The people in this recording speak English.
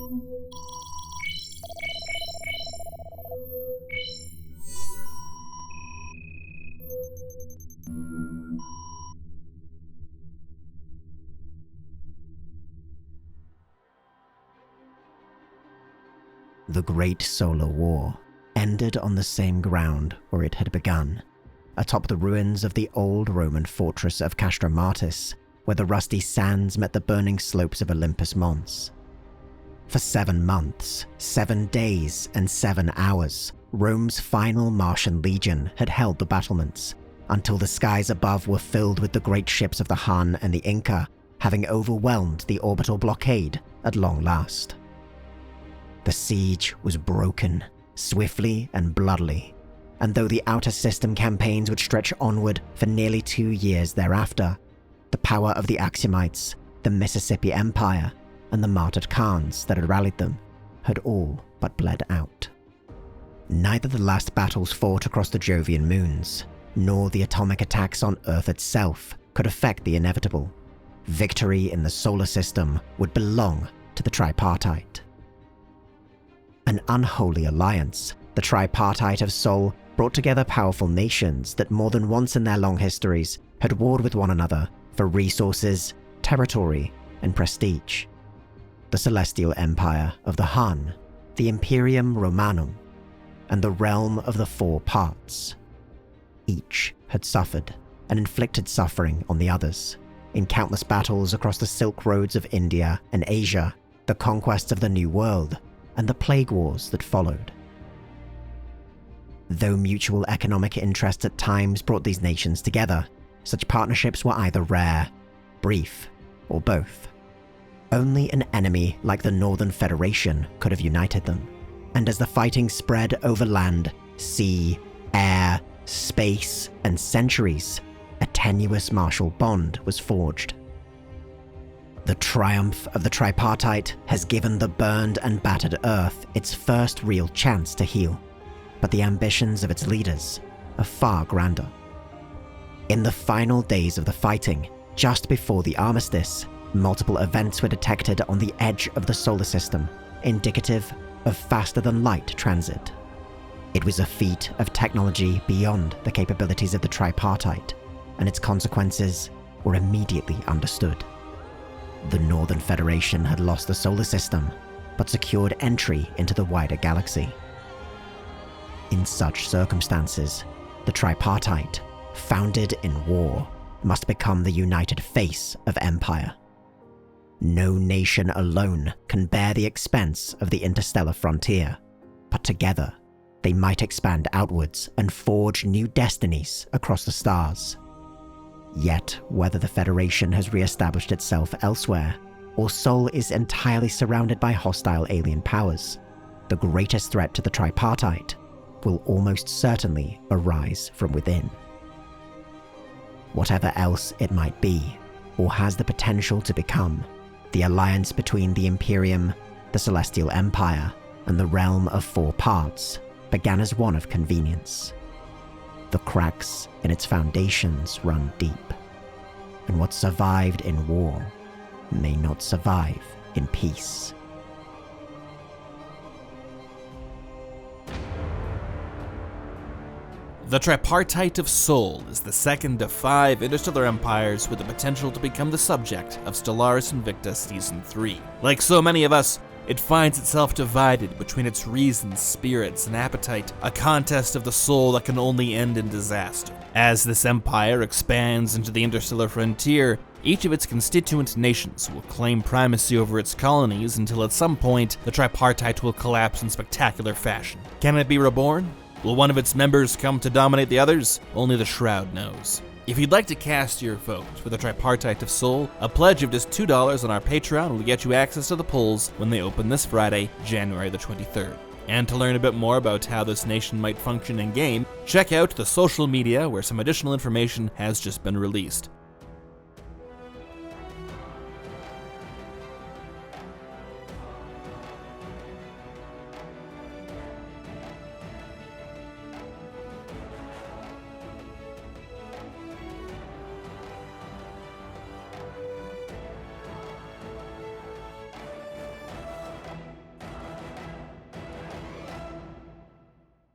The Great Solar War ended on the same ground where it had begun, atop the ruins of the old Roman fortress of Castra Martis, where the rusty sands met the burning slopes of Olympus Mons. For 7 months, 7 days, and 7 hours, Rome's final Martian legion had held the battlements, until the skies above were filled with the great ships of the Han and the Inca, having overwhelmed the orbital blockade at long last. The siege was broken, swiftly and bloodily, and though the outer system campaigns would stretch onward for nearly 2 years thereafter, the power of the Axiomites, the Mississippi Empire, and the martyred Khans that had rallied them had all but bled out. Neither the last battles fought across the Jovian moons, nor the atomic attacks on Earth itself could affect the inevitable. Victory in the solar system would belong to the Tripartite. An unholy alliance, the Tripartite of Sol brought together powerful nations that more than once in their long histories had warred with one another for resources, territory, and prestige. The Celestial Empire of the Han, the Imperium Romanum, and the Realm of the Four Parts. Each had suffered and inflicted suffering on the others, in countless battles across the Silk Roads of India and Asia, the conquests of the New World, and the plague wars that followed. Though mutual economic interests at times brought these nations together, such partnerships were either rare, brief, or both. Only an enemy like the Northern Federation could have united them, and as the fighting spread over land, sea, air, space, and centuries, a tenuous martial bond was forged. The triumph of the Tripartite has given the burned and battered Earth its first real chance to heal, but the ambitions of its leaders are far grander. In the final days of the fighting, just before the armistice, multiple events were detected on the edge of the solar system, indicative of faster-than-light transit. It was a feat of technology beyond the capabilities of the Tripartite, and its consequences were immediately understood. The Northern Federation had lost the solar system, but secured entry into the wider galaxy. In such circumstances, the Tripartite, founded in war, must become the united face of empire. No nation alone can bear the expense of the interstellar frontier, but together they might expand outwards and forge new destinies across the stars. Yet, whether the Federation has re-established itself elsewhere, or Sol is entirely surrounded by hostile alien powers, the greatest threat to the Tripartite will almost certainly arise from within. Whatever else it might be, or has the potential to become, the alliance between the Imperium, the Celestial Empire, and the Realm of Four Parts began as one of convenience. The cracks in its foundations run deep, and what survived in war may not survive in peace. The Tripartite of Sol is the second of 5 interstellar empires with the potential to become the subject of Stellaris Invicta Season 3. Like so many of us, it finds itself divided between its reason, spirits, and appetite, a contest of the soul that can only end in disaster. As this empire expands into the interstellar frontier, each of its constituent nations will claim primacy over its colonies until at some point the Tripartite will collapse in spectacular fashion. Can it be reborn? Will one of its members come to dominate the others? Only the Shroud knows. If you'd like to cast your vote for the Tripartite of Sol, a pledge of just $2 on our Patreon will get you access to the polls when they open this Friday, January the 23rd. And to learn a bit more about how this nation might function in-game, check out the social media where some additional information has just been released.